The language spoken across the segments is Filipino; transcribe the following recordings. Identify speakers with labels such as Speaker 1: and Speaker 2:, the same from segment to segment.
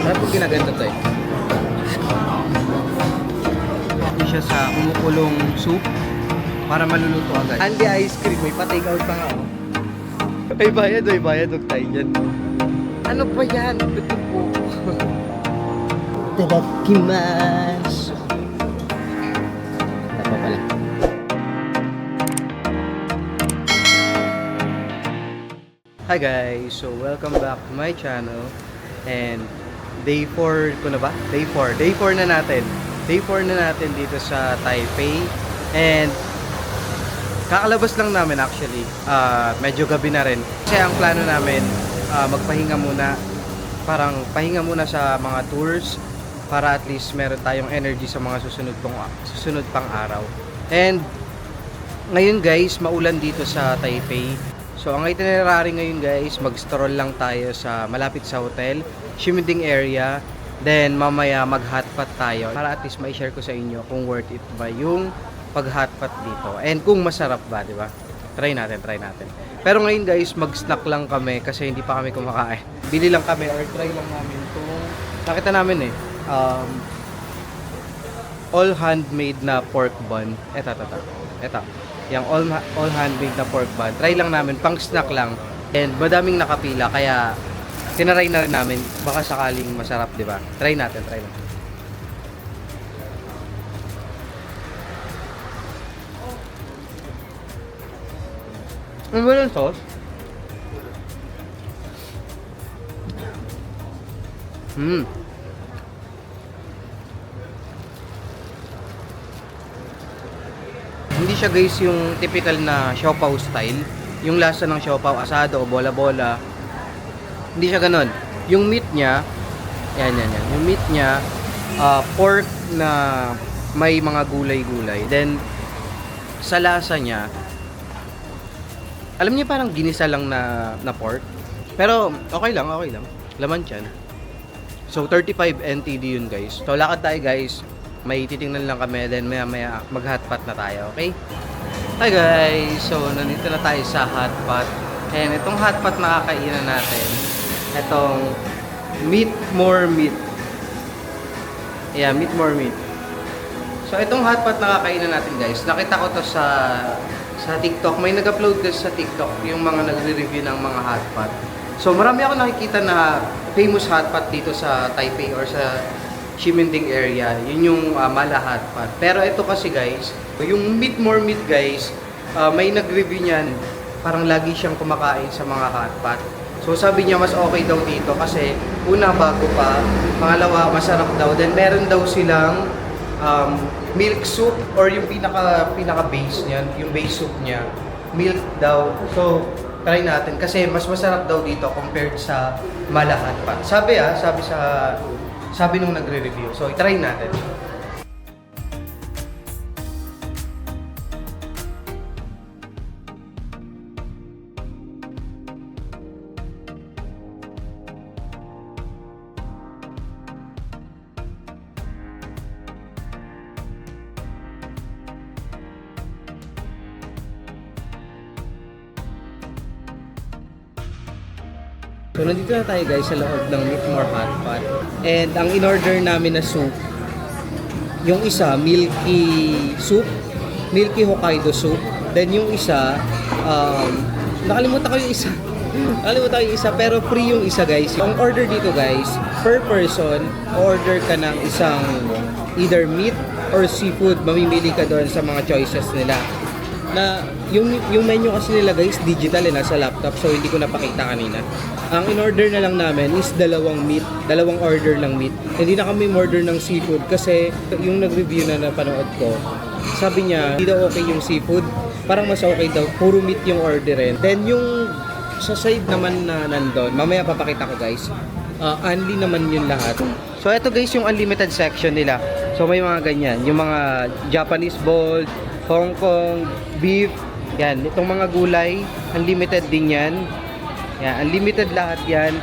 Speaker 1: Sarap kung ginaganto to eh. Hindi siya sa kumukulong soup para maluluto agad. Andy ice cream, may pa-take out pa nga oh. May bayad, huwag tayo dyan. Ano ba yan? Ito po. Tadakimasu. Ano pa pala? Hi guys! So welcome back to my channel. And day 4 ko na ba? Day 4 na natin. Day 4 na natin dito sa Taipei. And kakalabas lang namin actually. Medyo gabi na rin. Kasi ang plano namin, magpahinga muna. Parang pahinga muna sa mga tours para at least meron tayong energy sa mga susunod pang araw. And ngayon guys, maulan dito sa Taipei. So ang itinerary ngayon guys, mag-stroll lang tayo sa malapit sa hotel, Ximending area. Then mamaya mag-hotpot tayo para at least mai-share ko sa inyo kung worth it ba yung pag-hotpot dito. And kung masarap ba, di ba? Try natin. Pero ngayon guys, mag-snack lang kami kasi hindi pa kami kumakain. Bili lang kami or try lang namin kung nakita namin all handmade na pork bun. Ito. Yung all handmade na pork bun. Try lang namin, pang snack lang. And madaming nakapila kaya tinaray na rin namin. Baka sakaling masarap, di ba? Try natin. Ano ba yung sauce? Hindi siya guys yung typical na siopaw style. Yung lasa ng siopaw, asado o bola-bola. Hindi siya ganon. Yung meat niya, yan. Yung meat niya, pork na may mga gulay-gulay. Then, sa lasa niya, alam niyo parang ginisa lang na pork. Pero, okay lang. Laman tiyan. So, 35 NTD yun guys. So, lakad tayo guys. May titingnan lang kami, then maya mag-hotpot na tayo, okay? Hi guys! So, nandito na tayo sa hotpot. And itong hotpot na kakainan natin, itong Meat More Meat. Yeah, Meat More Meat. So, itong hotpot na kakainan natin guys, nakita ko to sa TikTok. May nag-upload kasi sa TikTok yung mga nagre-review ng mga hotpot. So, marami ako nakikita na famous hotpot dito sa Taipei or sa Ximending area, yun yung Mala Hotpot. Pero ito kasi guys, yung Meat More Meat guys, may nag-review niyan, parang lagi siyang kumakain sa mga hotpot. So sabi niya mas okay daw dito kasi una bago pa, pangalawa masarap daw. Then meron daw silang milk soup or yung pinaka base niyan, yung base soup niya, milk daw. So try natin kasi mas masarap daw dito compared sa Mala Hotpot. Sabi nung nagre-review. So, i-try natin. So, nandito na tayo guys sa loob ng Meat More Hotpot. And ang in-order namin na soup, yung isa, milky soup, milky Hokkaido soup. Then yung isa, nakalimutan ko yung isa, pero free yung isa guys. Ang order dito guys, per person, order ka ng isang either meat or seafood. Mamimili ka doon sa mga choices nila. Na yung menu kasi nila guys digital nasa laptop, so hindi ko napakita kanina. Ang in-order na lang namin is dalawang order ng meat. Hindi na kami order ng seafood kasi yung nag-review na napanood ko, sabi niya hindi daw okay yung seafood, parang mas okay daw puro meat yung orderin. Then yung sa side naman na nandun, mamaya papakita ko guys, only naman yun lahat. So ito guys yung unlimited section nila. So may mga ganyan, yung mga Japanese bowl, Hong Kong beef, yan, itong mga gulay, unlimited din yan. Yan, unlimited lahat yan.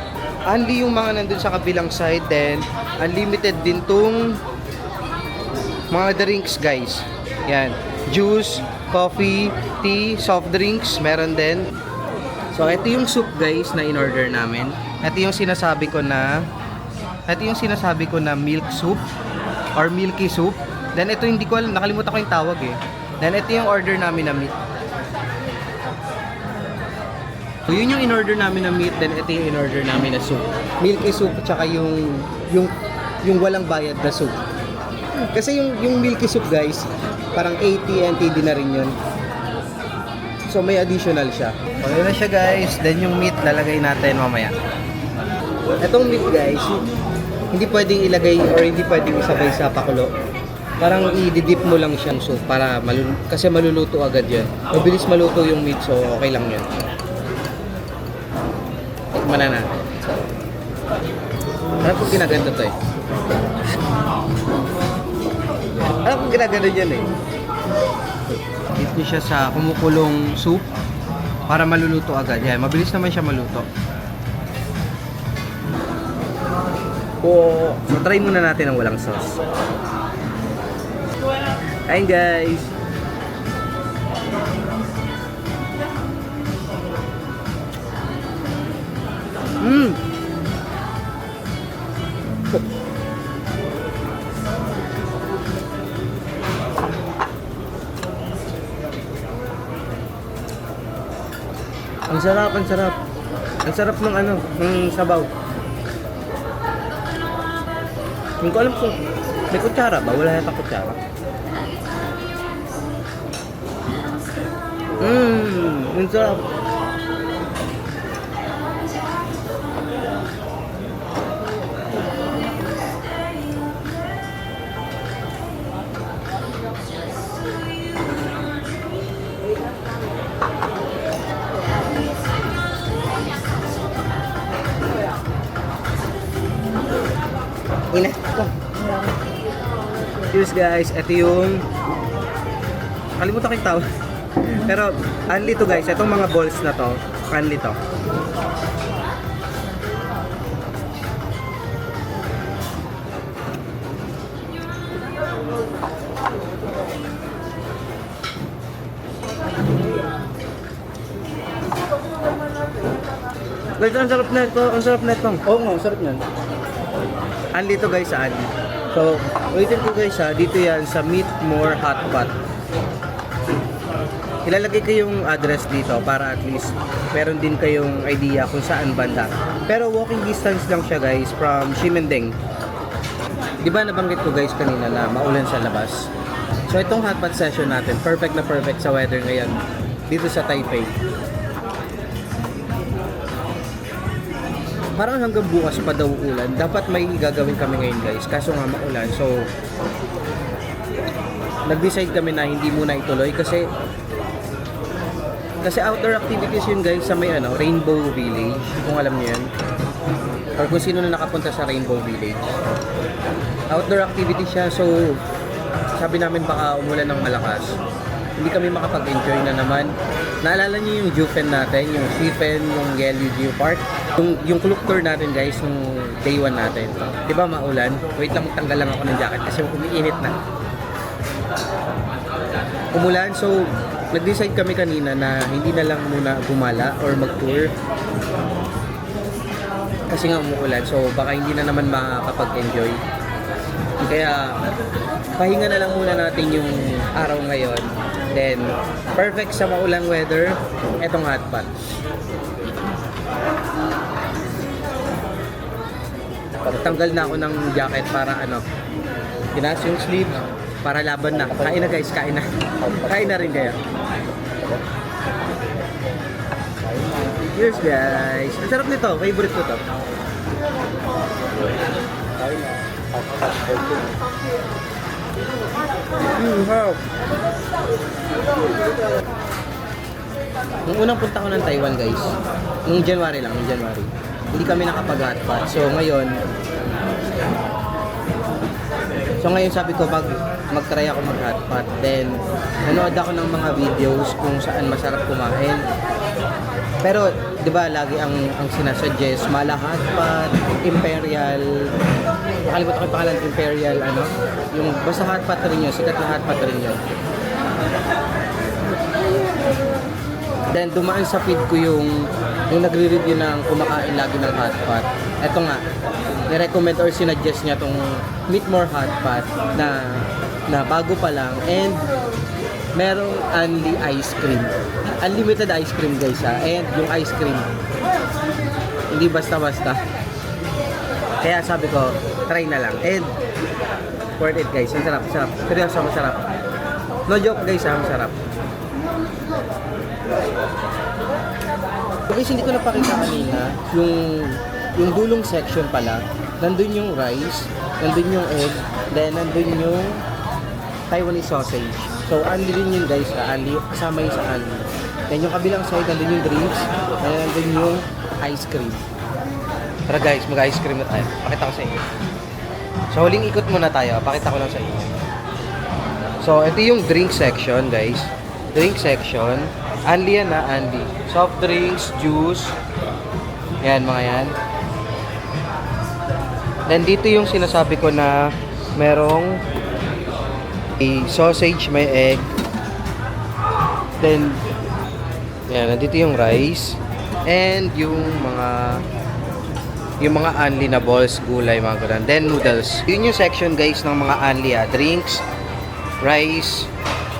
Speaker 1: Only yung mga nandun sa kabilang side, then unlimited din tong mga drinks guys. Yan, juice, coffee, tea, soft drinks, meron din. So ito yung soup guys na in-order namin. Ito yung sinasabi ko na Ito yung sinasabi ko na milk soup or milky soup. Then ito hindi ko alam, nakalimutan ko yung tawag eh. Then ito yung order namin na meat. So yun yung in-order namin na meat, then ito yung in-order namin na soup. Milky soup at saka yung walang bayad na soup. Kasi yung milky soup guys, parang 80 NTD na rin yun. So may additional siya. Okay na siya guys, then yung meat lalagay natin mamaya. Itong meat guys, hindi pwedeng ilagay or hindi pwedeng isabay sa pakulo. Parang i-dip mo lang siyang soup para kasi maluluto agad yun. Mabilis maluto yung meat, so okay lang yun. Tikman na natin. Alam kong ginaganda to eh. Alam kong ginaganda dyan eh. Dip niyo siya sa kumukulong soup para maluluto agad. Yan, mabilis naman siya maluto. So try muna natin ang walang sauce. Ayun guys. Ang sarap, ang sarap. Ang sarap ng ng sabaw. Hindi ko alam kung may kutsara ba? Wala yata kutsara. Ang sarap. Ina. Cheers guys, ito yung kalimutan ko yung tawag. Pero only to guys, itong mga balls na to, only to. Guys, ang sarap na ito, ang sarap na ito. Oo nga, ang sarap niyan. Only to guys sa only. So, waitin ko guys ha, dito yan sa Meet More Hot Pot. Ilalagay ko yung address dito para at least meron din kayong idea kung saan banda. Pero walking distance lang siya guys from Ximending. Di ba nabanggit ko guys kanina na maulan sa labas? So itong hot pot session natin, perfect na perfect sa weather ngayon dito sa Taipei. Parang hanggang bukas pa daw ulan. Dapat may gagawin kami ngayon guys. Kaso nga maulan. So, nag-decide kami na hindi muna ituloy kasi outdoor activities yun guys sa may Rainbow Village. Kung alam niyo yan. Or kung sino na nakapunta sa Rainbow Village. Outdoor activity siya. So, sabi namin baka umulan ng malakas. Hindi kami makapag-enjoy na naman. Naalala niyo yung Jufen natin, yung Shifen, yung Yellow Geopark. Yung clock tour natin guys, nung day 1 natin. Diba maulan? Wait lang, magtanggal lang ako ng jacket kasi umiinit na. Umulan, so nag-decide kami kanina na hindi na lang muna gumala or mag-tour. Kasi nga umuulan, so baka hindi na naman makakapag-enjoy. Kaya pahinga na lang muna natin yung araw ngayon. Then, perfect sa maulang weather, etong hot pot. Pagtanggal na ako ng jacket para tinaas yung sleeve para laban na. Kain na guys, kain na. Kain na rin kayo. Cheers guys. Ang sarap nito, favorite ko to. Kain na. Wow. Nung unang punta ko ng Taiwan guys, nung January, hindi kami nakapag-hotpot. So ngayon sabi ko mag-try ako mag-hotpot. Then nanood ako ng mga videos kung saan masarap kumain. Pero 'di ba lagi ang sinasuggest mala hotpot, imperial. Nakalimutan ko yung pangalan, imperial yung basta hotpot rin yun, sikat na hotpot rin yun. Then dumaan sa feed ko yung nagre-review ng kumakain lagi ng hotpot. Ito nga, ni-recommend or sinuggest niya tong Meet More Hot Pot na bago pa lang, and merong only ice cream. Unlimited ice cream guys ha. And yung ice cream, hindi basta-basta. Kaya sabi ko, try na lang. And worth it guys. Ang sarap, sarap. Seryoso, masarap. No joke guys ha, masarap. Okay, hindi ko napakita kanina yung dulong section pala. Nandun yung rice, nandun yung egg, then nandun yung Taiwanese sausage. So, only din yun guys, only, kasama yung sa only. Then yung kabilang side, nandun yung drinks, then nandun yung ice cream. Tara guys, mag-ice cream na tayo. Pakita ko sa inyo. So, huling ikot muna tayo. Pakita ko lang sa inyo. So, ito yung drink section guys. Drink section. Only yan na, only. Soft drinks, juice. Yan, mga yan. Then dito yung sinasabi ko na merong sausage, may egg. Then yan, nandito yung rice and yung mga only na balls, gulay, mga ganun. Then noodles. Yun yung section guys ng mga only drinks, rice,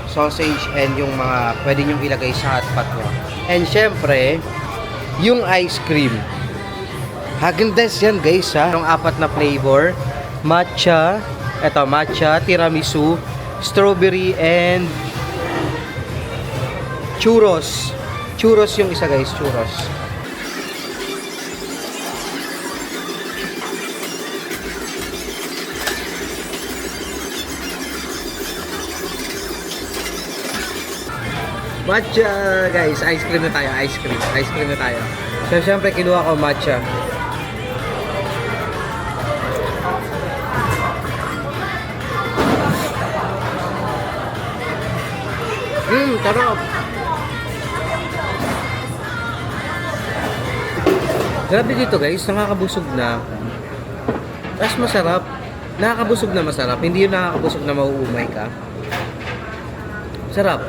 Speaker 1: sausage, and yung mga pwede nyong ilagay sa hot pot nyo. And syempre, yung ice cream. Häagen-Dazs yan guys ha. Yung 4 na flavor. Matcha, eto matcha, tiramisu, strawberry, and churros. Churros yung isa guys, churros. Matcha guys, ice cream na tayo, ice cream na tayo. So syempre kinuha ko matcha. Sarap. Grabe dito guys, nakakabusog na. Tapos masarap. Nakakabusog na masarap. Hindi yung nakakabusog na mauumay ka. Sarap.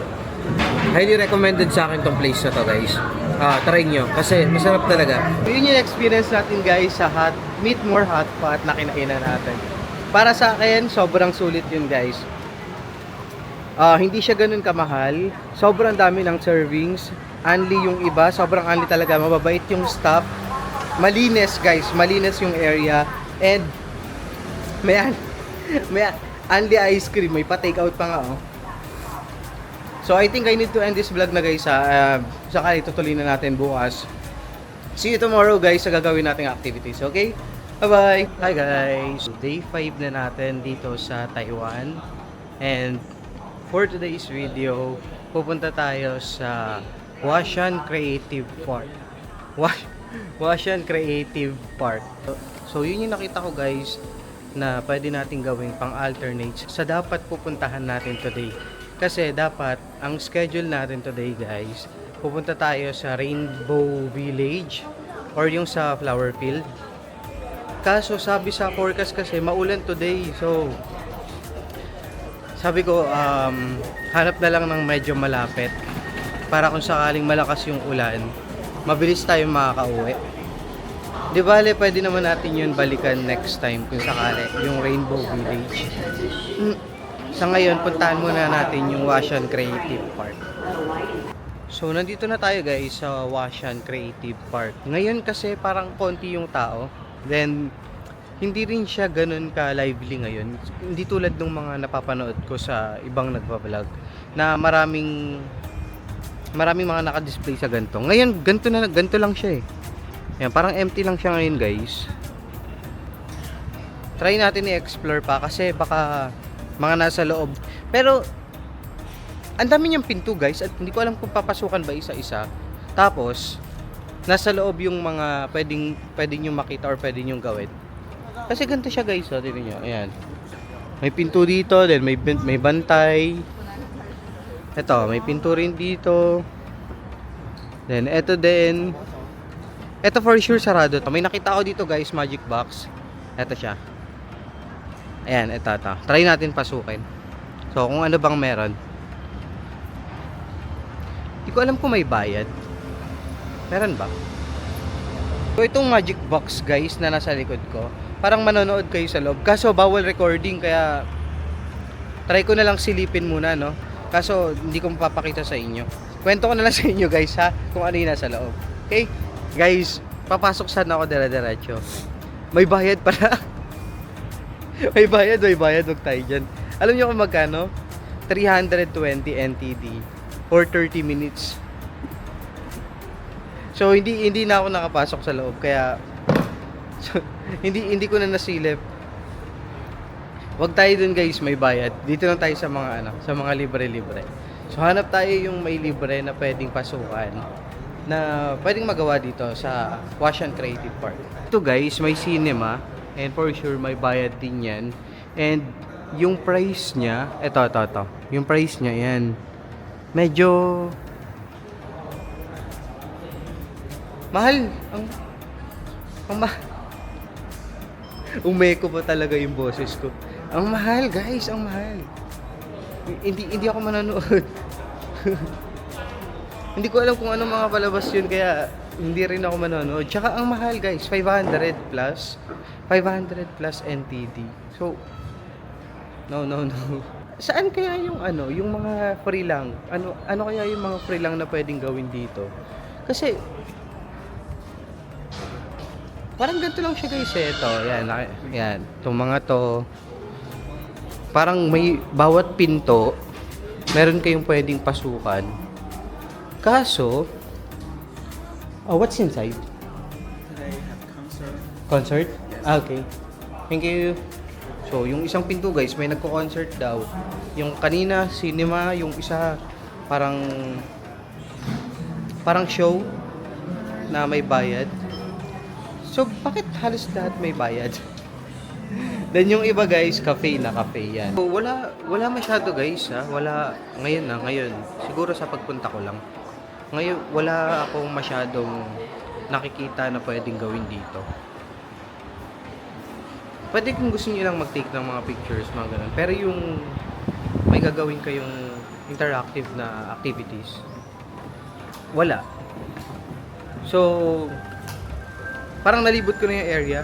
Speaker 1: Highly recommended sa akin tong place na to guys. Try nyo. Kasi masarap talaga. Yun yung experience natin guys sa Meet More Hot Pot na kinainan natin. Para sa akin, sobrang sulit yun guys. Hindi siya ganun kamahal. Sobrang dami ng servings. Only yung iba. Sobrang only talaga. Mababait yung staff. Malinis guys. Malinis yung area. And may only ice cream. May pa-take out pa nga oh. So I think I need to end this vlog na guys ha. Saka itutuloy na natin bukas. See you tomorrow guys sa gagawin nating activities. Okay? Bye-bye! Hi guys! Day 5 na natin dito sa Taiwan. And for today's video, pupunta tayo sa Huashan Creative Park. Huashan Creative Park. So yun yung nakita ko guys na pwede natin gawing pang-alternate sa dapat pupuntahan natin today. Kasi dapat, ang schedule natin today guys, pupunta tayo sa Rainbow Village or yung sa Flower Field. Kaso sabi sa forecast kasi maulan today. So sabi ko, hanap na lang ng medyo malapit para kung sakaling malakas yung ulan, mabilis tayo makakauwi. Di bale, pwede naman natin yun balikan next time kung sakali, yung Rainbow Village. Sa ngayon, puntahan muna natin yung Huashan Creative Park. So, nandito na tayo guys sa Huashan Creative Park. Ngayon kasi parang konti yung tao. Then, hindi rin siya ganun ka-lively ngayon. Hindi tulad ng mga napapanood ko sa ibang nagpa-vlog na maraming mga naka-display sa ganito. Ngayon, ganito lang siya eh. Ayan, parang empty lang siya ngayon guys. Try natin i-explore pa kasi baka mga nasa loob. Pero ang dami niyang pinto guys at hindi ko alam kung papasukan ba isa-isa. Tapos nasa loob yung mga pwedeng nyo makita or pwedeng nyo gawin. Kasi ganito siya guys, oh, tingnan nyo. Ayan. May pinto dito, then may bantay. Ito, may pinto rin dito. Then ito din. Ito for sure sarado to. May nakita ko dito guys, magic box. Ito siya. Ayan, ito. Try natin pasukin. So, kung ano bang meron. Hindi ko alam kung may bayad. Meron ba? So itong magic box guys na nasa likod ko, parang manonood kayo sa loob. Kaso bawal recording kaya try ko na lang silipin muna, no? Kaso hindi ko mapapakita sa inyo. Kwento ko na lang sa inyo guys ha, kung ano yung nasa loob. Okay? Guys, papasok sana ako dire-diretso. May bayad pala. may bayad, wag tayo dyan. Alam niyo kung magkano? 320 NTD for 30 minutes. So hindi na ako nakapasok sa loob kaya so, hindi ko na nasilip. Wag tayo dun guys, may bayad. Dito lang tayo sa mga sa mga libre-libre. So hanap tayo yung may libre na pwedeng pasukan na pwedeng magawa dito sa Washan Creative Park. Ito guys, may cinema and for sure may bayad din 'yan. And yung price niya, ito. Yung price niya 'yan. Medyo mahal. Ang mahal. Umeko pa talaga yung boses ko. Ang mahal, guys, ang mahal. Hindi ako manonood. Hindi ko alam kung anong mga palabas yun kaya hindi rin ako manonood. Tsaka ang mahal, guys, 500 plus. 500 plus NTD. So no. Saan kaya yung yung mga free lang? Ano kaya yung mga free lang na pwedeng gawin dito? Kasi parang ganito lang siya guys eh. Ito, yan. Itong mga to. Parang may bawat pinto, meron kayong pwedeng pasukan. Kaso, what's inside?
Speaker 2: Today have concert.
Speaker 1: Concert? Ah, okay. Thank you. So, yung isang pinto guys, may nagko-concert daw. Yung kanina, cinema, yung isa, parang show na may bayad. So, bakit halos lahat may bayad? Then yung iba guys, cafe yan. So, wala masyado guys ha. Wala, ngayon. Siguro sa pagpunta ko lang. Ngayon, wala akong masyadong nakikita na pwedeng gawin dito. Pwede kung gusto niyo lang mag-take ng mga pictures, mga ganun. Pero yung may gagawin kayong interactive na activities, wala. So, parang nalibot ko na yung area.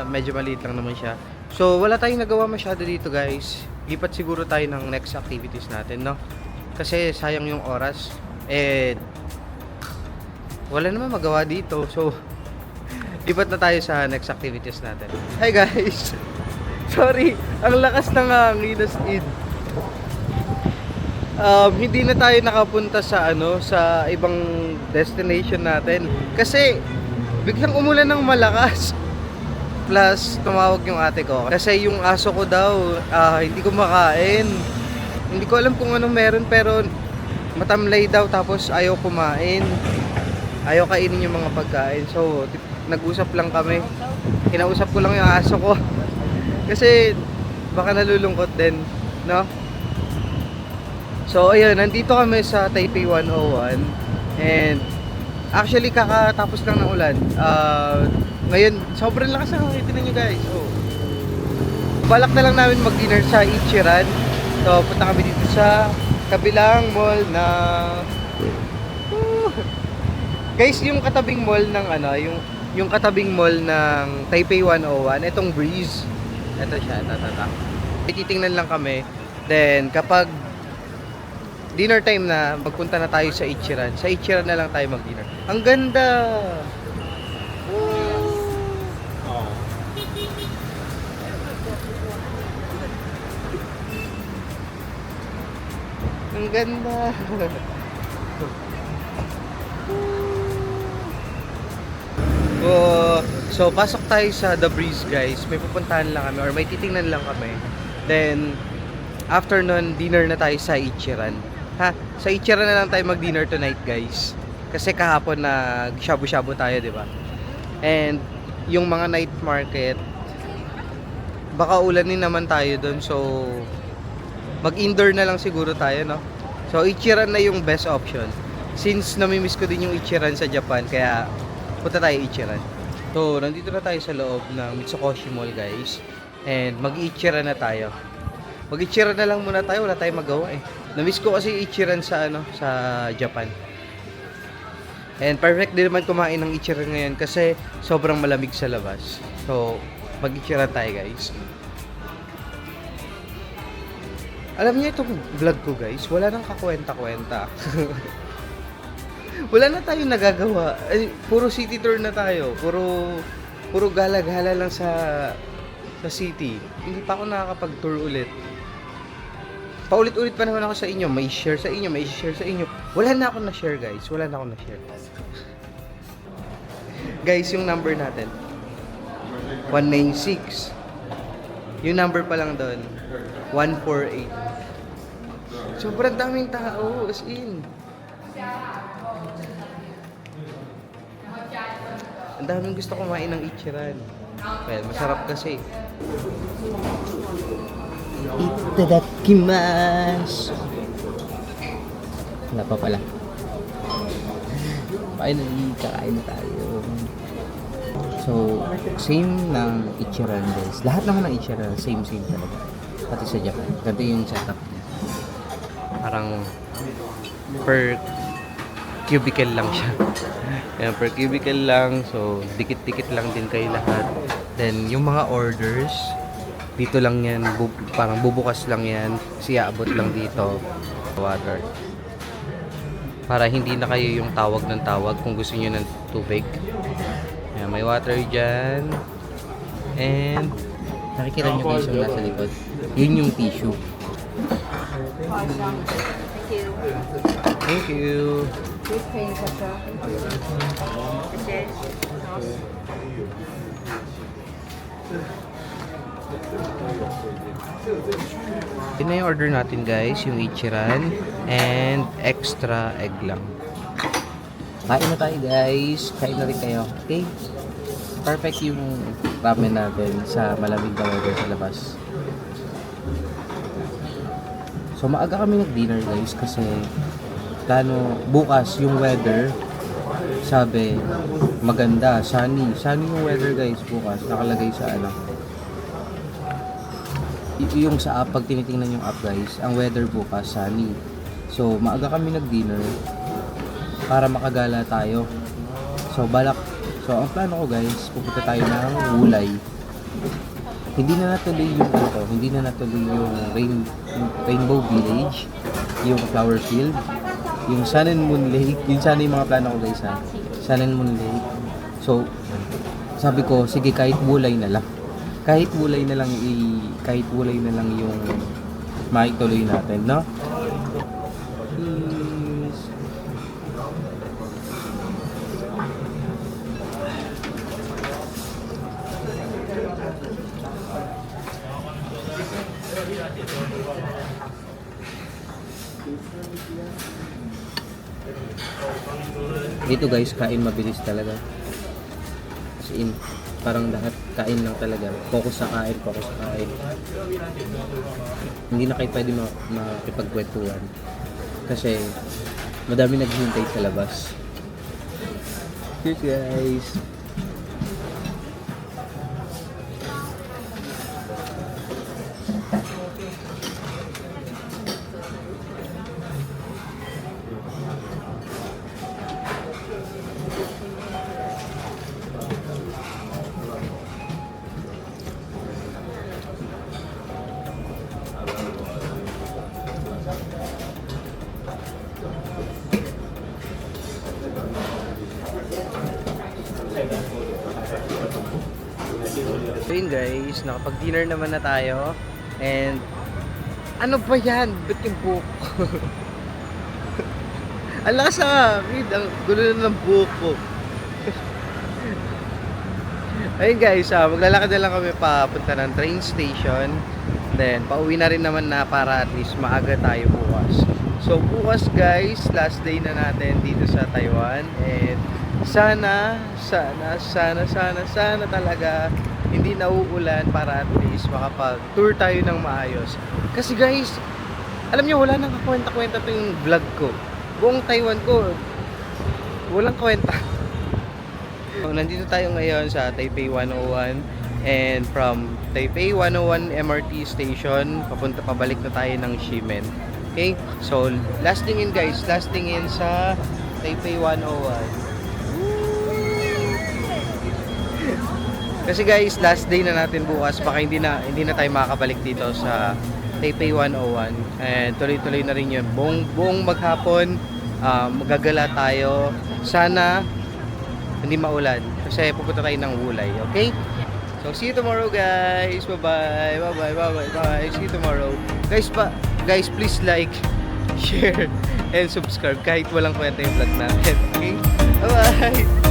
Speaker 1: Medyo maliit lang naman siya. So, wala tayong nagawa masyado dito guys. Lipat siguro tayo ng next activities natin, no? Kasi sayang yung oras. Wala naman magawa dito. So, lipat na tayo sa next activities natin. Hi guys! Sorry, ang lakas ng hangin as in. Hindi na tayo nakapunta sa sa ibang destination natin. Kasi biglang umulan ng malakas. Plus, tumawag yung ate ko. Kasi yung aso ko daw, hindi ko makain. Hindi ko alam kung anong meron pero matamlay daw tapos ayaw kumain. Ayaw kainin yung mga pagkain. So, nag-usap lang kami. Kinausap ko lang yung aso ko. Kasi baka nalulungkot din, no? So, ayun, nandito kami sa Taipei 101. And actually, kakatapos lang ng ulan. Ngayon, sobrang lakas ng hangin. Tignan nyo guys. Oh. Balak na lang namin mag-dinner sa Ichiran. So, punta kami dito sa kabilang mall na... Guys, yung katabing mall ng yung katabing mall ng Taipei 101, itong Breeze. Ito siya, titingnan lang kami. Then, kapag dinner time na, magpunta na tayo sa Ichiran. Sa Ichiran na lang tayo mag-dinner. Ang ganda! Ang ganda. So, pasok tayo sa The Breeze, guys. May pupuntahan lang kami or may titingnan lang kami. Then, after nun, dinner na tayo sa Ichiran. Ha? Sa Ichiran na lang tayo mag-dinner tonight, guys. Kasi kahapon shabu-shabu tayo, di ba? And, yung mga night market, baka ulanin naman tayo doon. So, mag-indoor na lang siguro tayo, no? So, Ichiran na yung best option. Since namimiss ko din yung Ichiran sa Japan, kaya punta tayo Ichiran. So, nandito na tayo sa loob ng Mitsukoshi Mall, guys. And mag-Ichiran na tayo. Mag-Ichiran na lang muna tayo, wala tayong magawa eh. Namiss ko kasi Ichiran sa sa Japan. And perfect din naman kumain ng Ichiran ngayon kasi sobrang malamig sa labas. So, mag-Ichiran tayo guys. Alam niyo itong vlog ko guys, wala nang kakwenta-kwenta. Wala na tayong nagagawa. Ay, puro city tour na tayo. Puro gala-gala lang sa city. Hindi pa ako nakakapag-tour ulit. Paulit-ulit pa naman ako sa inyo. May share sa inyo, may share sa inyo. Wala na ako na-share guys. Wala na ako na-share. Guys, yung number natin. 196. Yung number pa lang doon. 148. Sobrang daming tao. As in. Ang daming gusto kumain ng Ichiran. Well, masarap kasi. Itadakimasu. Wala pa pala. Finally, kakain na tayo. So, same ng Ichiran guys. Lahat naman ng Ichiran, same talaga. Pati sa Japan. Ganito yung setup niya. Parang per cubicle lang siya. Ayan, per cubicle lang. So, dikit-dikit lang din kayo lahat. Then, yung mga orders, dito lang yan. Parang bubukas lang yan. Kasi aabot lang dito. Water. Para hindi na kayo yung tawag ng tawag kung gusto nyo ng tubig. Ayan, may water dyan. And, nakikita nyo guys yung nasa likod. Yun yung tissue. Thank you. Yun na yung order natin guys, yung Ichiran and extra egg lang. Kain na tayo guys, kain na rin kayo, okay? Perfect yung ramen natin sa malamig na weather sa labas. So maaga kami nag-dinner guys kasi plano bukas yung weather, sabi maganda, sunny yung weather guys bukas, nakalagay sa ano yung sa app. Pag tinitingnan yung app guys, ang weather bukas sunny. So maaga kami nag-dinner para makagala tayo. So ang plano ko guys, pupunta tayo ng Wulay. Hindi na natuloy yung Rainbow Village, yung Flower Field, yung Sun and Moon Lake. Yun sana yung mga plano ko guys ha. Sun and Moon Lake. So sabi ko, sige kahit Wulay na lang. Kahit Wulay na lang yung maituloy natin, no? Please. Dito guys, kain mabilis talaga. As in, parang lahat kain lang talaga. Focus sa kain. Hindi na kayo pwede makipagkwentuhan. Kasi madami naghihintay sa labas. Cheers guys! So yun guys, nakapag-dinner naman na tayo. And ano ba yan? Ba't yung buhok ko? Ang lakas na ang gulo na ng buhok ko. Ayun guys, maglalakad na lang kami papunta ng train station. Then pauwi na rin naman na para at least maaga tayo bukas. So bukas guys, last day na natin dito sa Taiwan. And sana talaga hindi nauulan para at least makapag-tour tayo ng maayos. Kasi guys, alam nyo, wala nang kakwenta-kwenta to yung vlog ko. Buong Taiwan ko, walang kwenta. So, nandito tayo ngayon sa Taipei 101. And from Taipei 101 MRT station, pabalik na tayo ng Ximen. Okay? So, last thing in guys, last thing in sa Taipei 101. Kasi guys, last day na natin bukas. Baka hindi na tayo makakabalik dito sa Taipei 101. And tuloy-tuloy na rin yun. Buong maghapon, magagala tayo. Sana hindi maulan. Kasi pupunta tayo ng Wulay. Okay? So, see you tomorrow guys. Bye-bye. Bye-bye. Bye-bye. Bye. See you tomorrow. Guys, please like, share, and subscribe kahit walang kwenta yung vlog natin. Okay? Bye-bye.